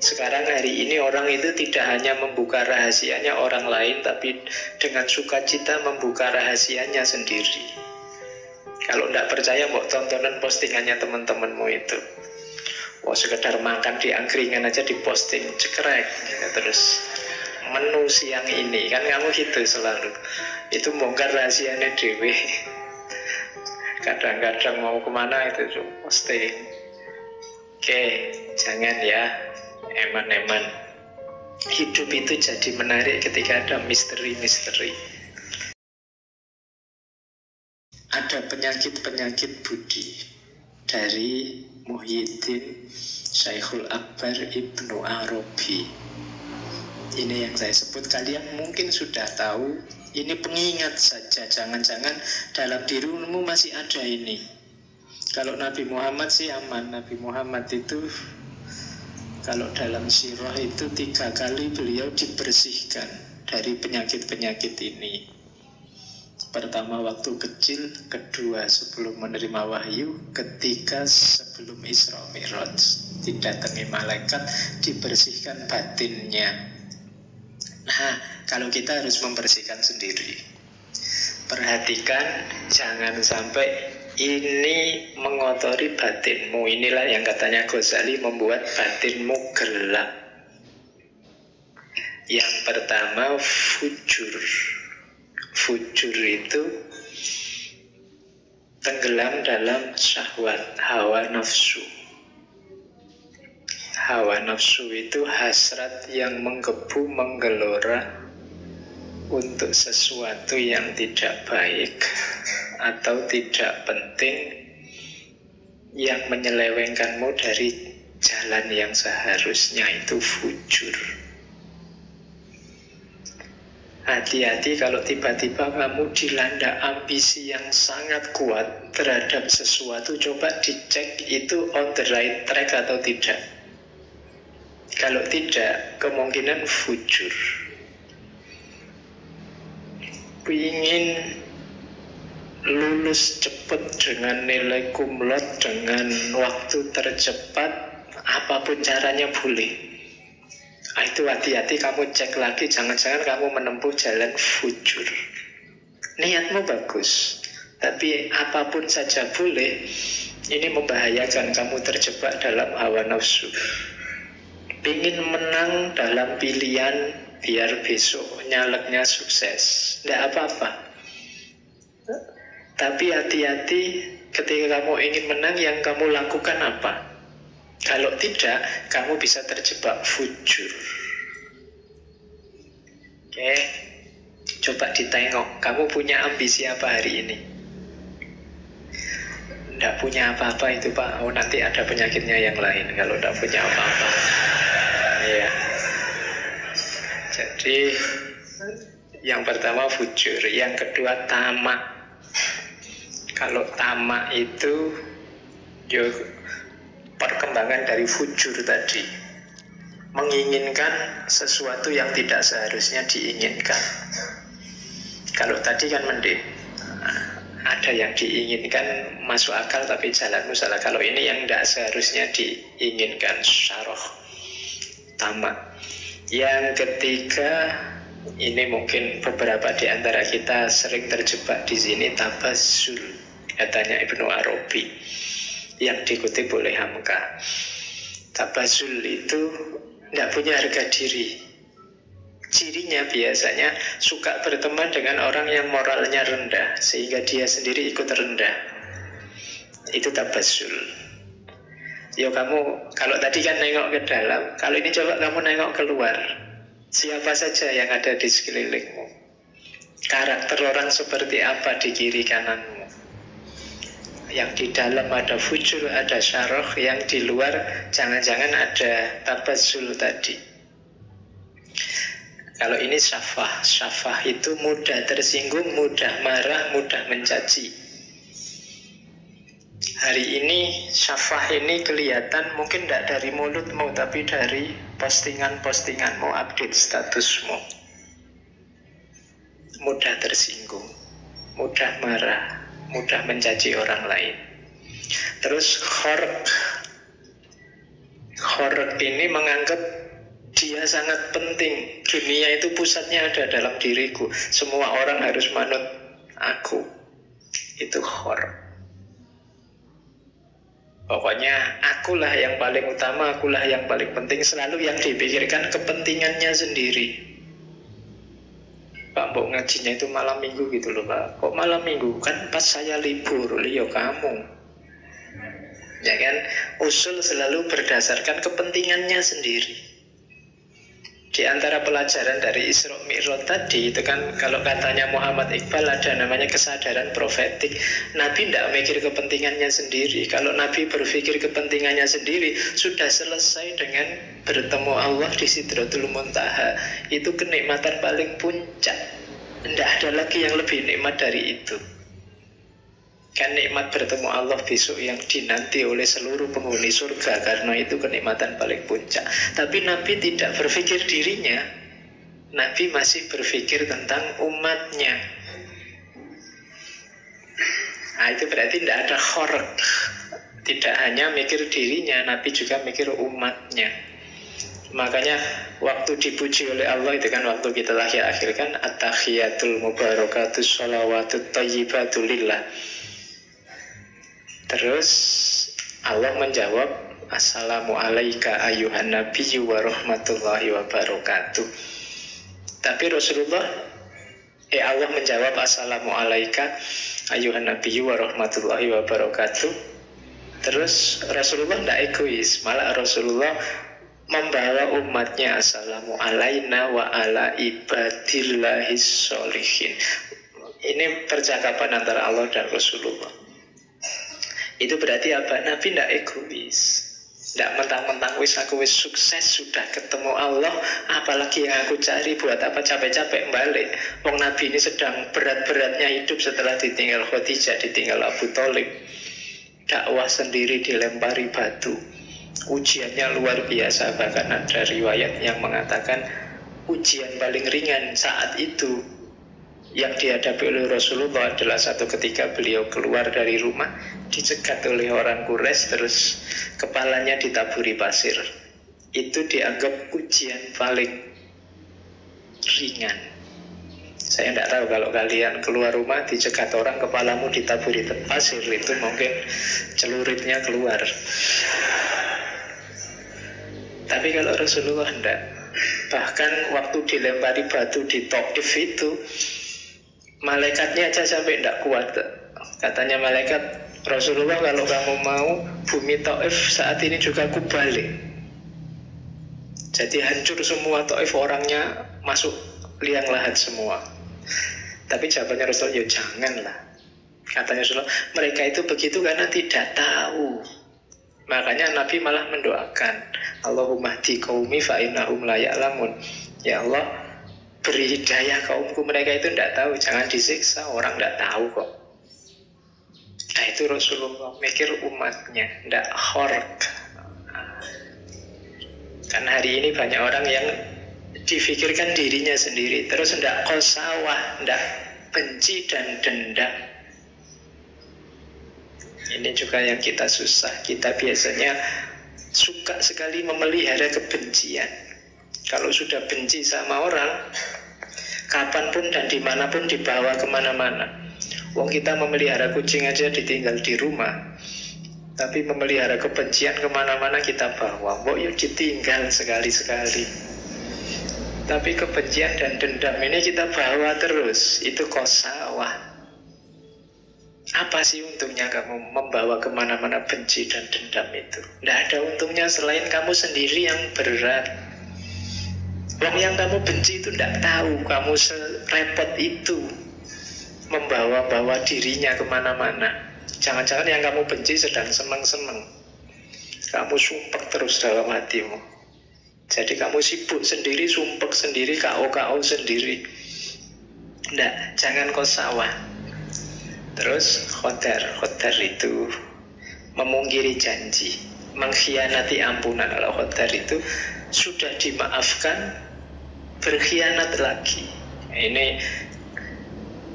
Sekarang hari ini orang itu tidak hanya membuka rahasianya orang lain, tapi dengan sukacita membuka rahasianya sendiri. Kalau tidak percaya, mau tontonan postingannya teman-temanmu itu. Wah, sekedar makan di angkringan aja diposting, cekrek. Terus menu siang ini, kan kamu gitu selalu. Itu bongkar rahasianya dewe. Kadang-kadang mau kemana itu posting. Oke, jangan ya, eman-eman. Hidup itu jadi menarik ketika ada misteri-misteri. Ada penyakit-penyakit budi dari Muhyiddin Syekhul Akbar Ibnu Arabi. Ini yang saya sebut, kalian mungkin sudah tahu. Ini pengingat saja, jangan-jangan dalam dirimu masih ada ini. Kalau Nabi Muhammad sih aman. Nabi Muhammad itu kalau dalam sirah itu 3 kali beliau dibersihkan dari penyakit-penyakit ini. Pertama waktu kecil, kedua sebelum menerima wahyu, ketiga sebelum Isra Mi'raj, didatangi malaikat, dibersihkan batinnya. Nah, kalau kita harus membersihkan sendiri. Perhatikan, jangan sampai ini mengotori batinmu. Inilah yang katanya Ghazali membuat batinmu gelap. Yang pertama, fujur. Fujur itu tenggelam dalam syahwat, hawa nafsu. Hawa nafsu itu hasrat yang menggebu, menggelora untuk sesuatu yang tidak baik atau tidak penting, yang menyelewengkanmu dari jalan yang seharusnya. Itu fujur. Hati-hati kalau tiba-tiba kamu dilanda ambisi yang sangat kuat terhadap sesuatu. Coba dicek itu on the right track atau tidak. Kalau tidak, kemungkinan fujur. Ingin lulus cepat dengan nilai kumlot, dengan waktu tercepat, apapun caranya boleh. Itu hati-hati, kamu cek lagi, jangan-jangan kamu menempuh jalan fujur. Niatmu bagus, tapi apapun saja boleh. Ini membahayakan, kamu terjebak dalam hawa nafsu. Ingin menang dalam pilihan biar besok nyaleknya sukses, tidak apa-apa. Tapi hati-hati ketika kamu ingin menang, yang kamu lakukan apa? Kalau tidak, kamu bisa terjebak fujur. Oke, coba ditengok, kamu punya ambisi apa hari ini? Tidak punya apa-apa itu Pak. Oh, nanti ada penyakitnya yang lain kalau tidak punya apa-apa. Iya. Jadi yang pertama fujur, yang kedua tamak. Kalau tamak itu perkembangan dari fujur tadi, menginginkan sesuatu yang tidak seharusnya diinginkan. Kalau tadi kan mending ada yang diinginkan masuk akal tapi jalanmu salah. Kalau ini yang tidak seharusnya diinginkan, syarah, tamak. Yang ketiga, ini mungkin beberapa di antara kita sering terjebak di sini, tabazzul, katanya Ibnu Arabi, yang dikutip oleh Hamka. Tabazzul itu tidak punya harga diri. Cirinya biasanya suka berteman dengan orang yang moralnya rendah, sehingga dia sendiri ikut rendah. Itu tabazzul. Ya kamu, kalau tadi kan nengok ke dalam, kalau ini coba kamu nengok keluar. Siapa saja yang ada di sekelilingmu? Karakter orang seperti apa di kiri kananmu? Yang di dalam ada fujur, ada syarah. Yang di luar jangan-jangan ada tabazzul tadi. Kalau ini syafah. Syafah itu mudah tersinggung, mudah marah, mudah mencaci. Hari ini syafah ini kelihatan mungkin tidak dari mulutmu, tapi dari postingan-postinganmu, update statusmu. Mudah tersinggung, mudah marah, mudah mencaci orang lain. Terus Horeg ini menganggap dia sangat penting. Dunia itu pusatnya ada dalam diriku. Semua orang harus manut aku. Itu horeg. Pokoknya akulah yang paling utama, akulah yang paling penting. Selalu yang dipikirkan kepentingannya sendiri. Pak, mbok ngajinya itu malam minggu gitu loh Pak. Kok malam minggu? Kan pas saya libur. Liyo kamu. Ya kan? Usul selalu berdasarkan kepentingannya sendiri. Di antara pelajaran dari Isra Mi'raj tadi itu kan, kalau katanya Muhammad Iqbal, ada namanya kesadaran profetik. Nabi tidak mikir kepentingannya sendiri. Kalau Nabi berpikir kepentingannya sendiri, sudah selesai dengan bertemu Allah di Sidratul Muntaha. Itu kenikmatan paling puncak. Tidak ada lagi yang lebih nikmat dari itu. Kan nikmat bertemu Allah besok yang dinanti oleh seluruh penghuni surga, karena itu kenikmatan paling puncak. Tapi Nabi tidak berpikir dirinya. Nabi masih berpikir tentang umatnya. Nah, itu berarti tidak ada khoreg. Tidak hanya mikir dirinya, Nabi juga mikir umatnya. Makanya waktu dipuji oleh Allah itu kan, waktu kita akhir-akhir kan, at-tahiyatul mubarakatus sholawatut thayyibatu lillah. Terus Allah menjawab, assalamu alayka ayyuhan nabiyyu wa rahmatullahi wa barakatuh. Tapi Allah menjawab assalamu alayka ayyuhan nabiyyu wa rahmatullahi wa barakatuh. Terus Rasulullah tidak egois, malah Rasulullah membawa umatnya assalamu alayna wa ala ibadillahis sholihin. Ini percakapan antara Allah dan Rasulullah. Itu berarti apa? Nabi tidak egois. Tidak mentang-mentang aku sukses, sudah ketemu Allah, apalagi yang aku cari, buat apa capek-capek balik. Wong Nabi ini sedang berat-beratnya hidup setelah ditinggal Khadijah, ditinggal Abu Thalib. Dakwah sendiri dilempari batu. Ujiannya luar biasa. Bahkan ada riwayat yang mengatakan ujian paling ringan saat itu yang dihadapi oleh Rasulullah adalah satu ketika beliau keluar dari rumah, dicegat oleh orang Quraisy, terus kepalanya ditaburi pasir. Itu dianggap ujian paling ringan. Saya tidak tahu kalau kalian keluar rumah dicegat orang, kepalamu ditaburi pasir, itu mungkin celuritnya keluar. Tapi kalau Rasulullah tidak. Bahkan waktu dilempari batu di Taif itu, malaikatnya aja sampai tidak kuat. Katanya malaikat, Rasulullah kalau kamu mau, bumi Taif saat ini juga aku balik. Jadi hancur semua Taif, orangnya masuk liang lahat semua. Tapi jawabannya Rasulullah, ya janganlah. Katanya Rasulullah, mereka itu begitu karena tidak tahu. Makanya Nabi malah mendoakan, Allahumma hdi qaumi fa innahum la ya'lamun. Ya Allah, beri hidayah kaumku, mereka itu tidak tahu, jangan disiksa, orang tidak tahu kok. Nah itu Rasulullah mikir umatnya, tidak khoreg. Kan hari ini banyak orang yang difikirkan dirinya sendiri, terus tidak qasawah, tidak benci dan dendam. Ini juga yang kita susah. Kita biasanya suka sekali memelihara kebencian. Kalau sudah benci sama orang, kapanpun dan dimanapun dibawa kemana-mana. Wong kita memelihara kucing aja ditinggal di rumah, tapi memelihara kebencian kemana-mana kita bawa. Mbok yuk ditinggal sekali-sekali. Tapi kebencian dan dendam ini kita bawa terus. Itu qasawah. Apa sih untungnya kamu membawa kemana-mana benci dan dendam itu? Tidak ada untungnya selain kamu sendiri yang berat. Orang yang kamu benci itu tidak tahu kamu serepot itu membawa-bawa dirinya kemana-mana. Jangan-jangan yang kamu benci sedang senang-senang, kamu sumpek terus dalam hatimu. Jadi kamu sibuk sendiri, sumpek sendiri, KO sendiri. Tidak, jangan qasawah. Terus khotar itu memungkiri janji, mengkhianati ampunan. Kalau khotar itu sudah dimaafkan, berkhianat lagi. Ini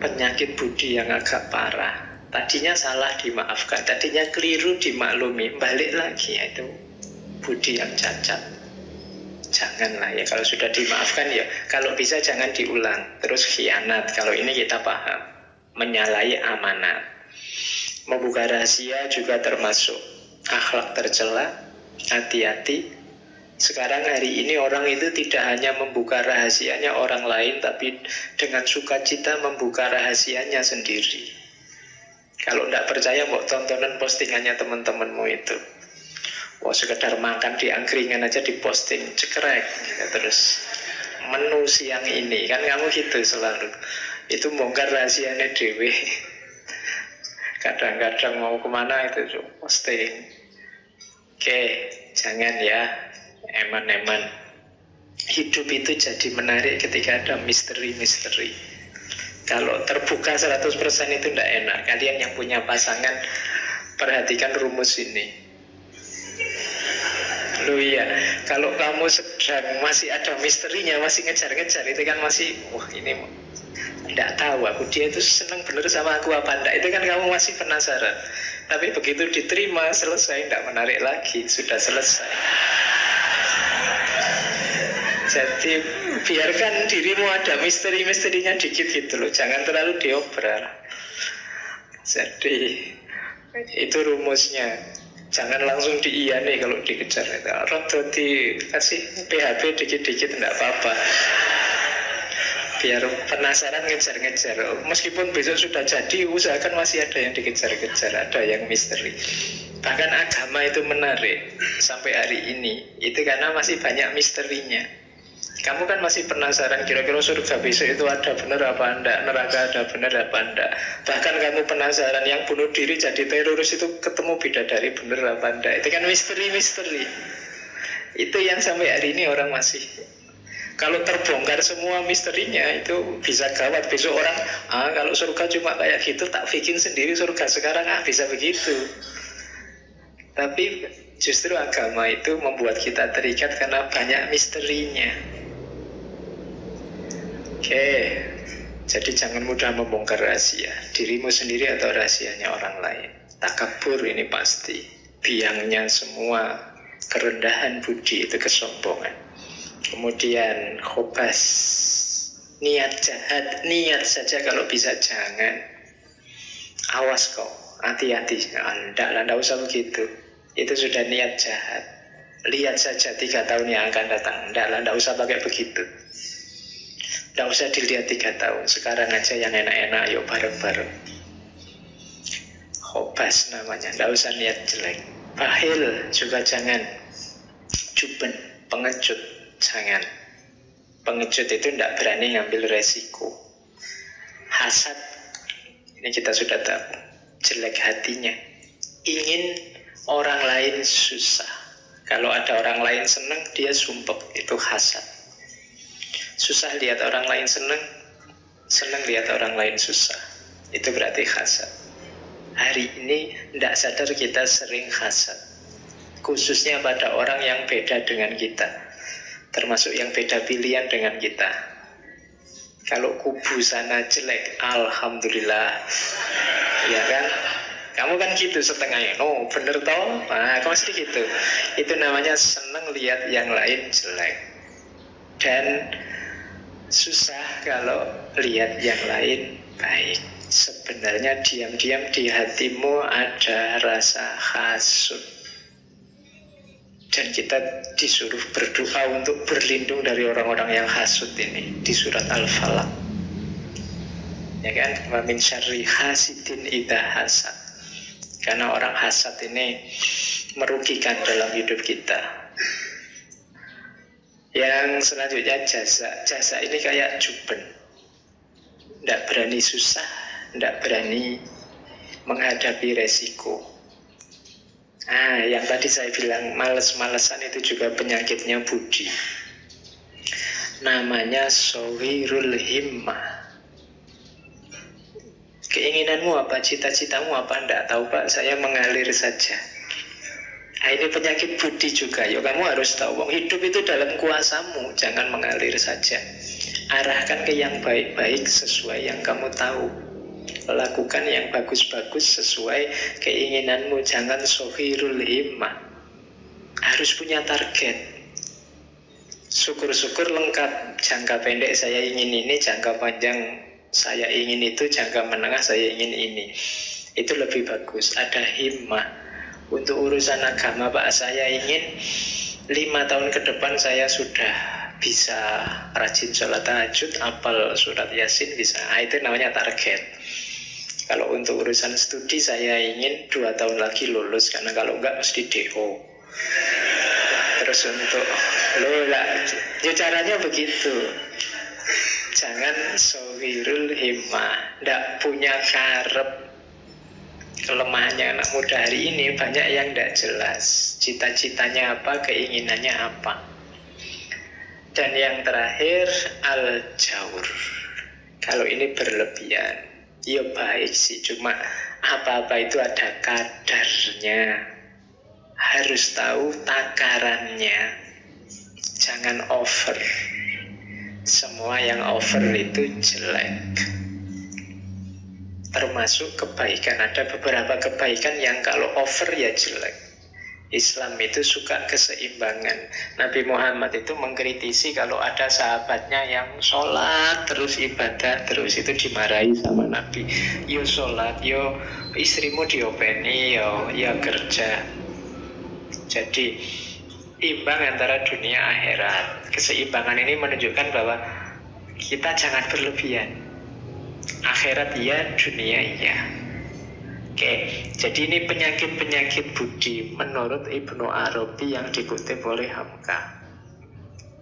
penyakit budi yang agak parah. Tadinya salah dimaafkan, tadinya keliru dimaklumi, balik lagi. Itu budi yang cacat. Janganlah ya, kalau sudah dimaafkan ya, kalau bisa jangan diulang. Terus khianat, kalau ini kita paham, menyalahi amanat. Membuka rahasia juga termasuk akhlak tercela. Hati-hati. Sekarang hari ini orang itu tidak hanya membuka rahasianya orang lain, tapi dengan sukacita membuka rahasianya sendiri. Kalau tidak percaya, mau tontonan postingannya teman-temanmu itu. Wah, sekedar makan di angkringan aja diposting, cekrek gitu. Terus menu siang ini, kan kamu gitu selalu. Itu bongkar rahasianya dewe. Kadang-kadang mau kemana itu posting. Oke, jangan ya, eman-eman. Hidup itu jadi menarik ketika ada misteri-misteri. Kalau terbuka 100% itu tidak enak. Kalian yang punya pasangan, perhatikan rumus ini. Loh iya, kalau kamu sedang masih ada misterinya, masih ngejar-ngejar, itu kan masih, wah ini tidak tahu aku, dia itu senang bener sama aku apa enggak, itu kan kamu masih penasaran. Tapi begitu diterima, selesai, tidak menarik lagi, sudah selesai. Jadi biarkan dirimu ada misteri-misterinya dikit gitu loh, jangan terlalu diobral. Jadi itu rumusnya. Jangan langsung diiyani kalau dikejar. Rodo dikasih PHP dikit-dikit tidak apa-apa. Biar penasaran ngejar-ngejar. Meskipun besok sudah jadi, usahakan masih ada yang dikejar-kejar, ada yang misteri. Bahkan agama itu menarik sampai hari ini. Itu karena masih banyak misterinya. Kamu kan masih penasaran kira-kira surga besok itu ada benar apa enggak, neraka ada benar apa enggak. Bahkan kamu penasaran yang bunuh diri jadi teroris itu ketemu bidadari benar apa enggak. Itu kan misteri-misteri. Itu yang sampai hari ini orang masih. Kalau terbongkar semua misterinya itu bisa gawat. Besok orang, kalau surga cuma kayak gitu, tak bikin sendiri surga sekarang, bisa begitu. Tapi justru agama itu membuat kita terikat karena banyak misterinya. Oke, jadi jangan mudah membongkar rahasia dirimu sendiri atau rahasianya orang lain. Takabur ini pasti, biangnya semua kerendahan budi itu kesombongan. Kemudian khobas, niat jahat, niat saja kalau bisa jangan. Awas kau, hati-hati, tidak usah begitu. Itu sudah niat jahat. Lihat saja 3 tahun yang akan datang. Tidak usah pakai begitu. Tidak usah dilihat 3 tahun. Sekarang aja yang enak-enak, yuk bareng-bareng. Khobas namanya. Tidak usah niat jelek. Bahil juga jangan. Juben, pengecut, jangan. Pengecut itu tidak berani ngambil resiko. Hasad, ini kita sudah tahu. Jelek hatinya. Ingin orang lain susah. Kalau ada orang lain senang, dia sumpek. Itu hasad. Susah lihat orang lain senang, senang lihat orang lain susah. Itu berarti hasad. Hari ini tidak sadar kita sering hasad, khususnya pada orang yang beda dengan kita, termasuk yang beda pilihan dengan kita. Kalau kubu sana jelek, alhamdulillah, ya kan? Kamu kan gitu setengahnya, no bener toh? Nah, kamu mesti gitu. Itu namanya senang lihat yang lain jelek. Dan susah kalau lihat yang lain baik. Sebenarnya diam-diam di hatimu ada rasa hasud. Dan kita disuruh berdoa untuk berlindung dari orang-orang yang hasud ini di surat Al-Falaq. Ya kan? Wa min syarri hasidin idza hasad. Karena orang hasad ini merugikan dalam hidup kita. Yang selanjutnya jasa ini kayak juben, tidak berani susah, tidak berani menghadapi resiko. Yang tadi saya bilang males-malesan itu juga penyakitnya budi. Namanya sohirul himmah. Keinginanmu apa, cita-citamu apa, tidak tahu Pak, saya mengalir saja. Ini penyakit budi juga. Yuk kamu harus tahu, hidup itu dalam kuasamu. Jangan mengalir saja. Arahkan ke yang baik-baik sesuai yang kamu tahu. Lakukan yang bagus-bagus sesuai keinginanmu. Jangan sohirul himmah. harus punya target. Syukur-syukur lengkap. Jangka pendek saya ingin ini, jangka panjang saya ingin itu, jangka menengah saya ingin ini. Itu lebih bagus. Ada himmah. Untuk urusan agama, Pak, saya ingin 5 tahun ke depan saya sudah bisa rajin sholat tahajud, hafal surat Yasin bisa. Itu namanya target. Kalau untuk urusan studi saya ingin 2 tahun lagi lulus, karena kalau enggak mesti DO. Terus untuk ya caranya begitu. Jangan sowirul himmah, ndak punya karep. Kelemahannya anak muda hari ini banyak yang ndak jelas. Cita-citanya apa, keinginannya apa. Dan yang terakhir, al-jaur. Kalau ini berlebihan, ya baik sih, cuma apa-apa itu ada kadarnya. Harus tahu takarannya. Jangan over. Semua yang over itu jelek. Termasuk kebaikan. Ada beberapa kebaikan yang kalau over ya jelek. Islam itu suka keseimbangan. Nabi Muhammad itu mengkritisi kalau ada sahabatnya yang sholat terus, ibadah terus, itu dimarahi sama Nabi. Yo sholat, yo istrimu diopeni, yo kerja. Jadi imbang antara dunia akhirat. Keseimbangan ini menunjukkan bahwa kita jangan berlebihan. Akhirat iya, dunia iya. Oke, jadi ini penyakit-penyakit budi menurut Ibnu Arabi yang dikutip oleh Hamka.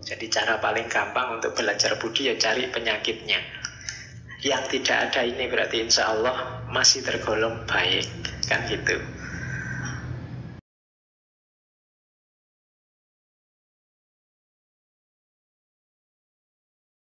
Jadi cara paling gampang untuk belajar budi ya cari penyakitnya. Yang tidak ada ini berarti insya Allah masih tergolong baik, kan gitu.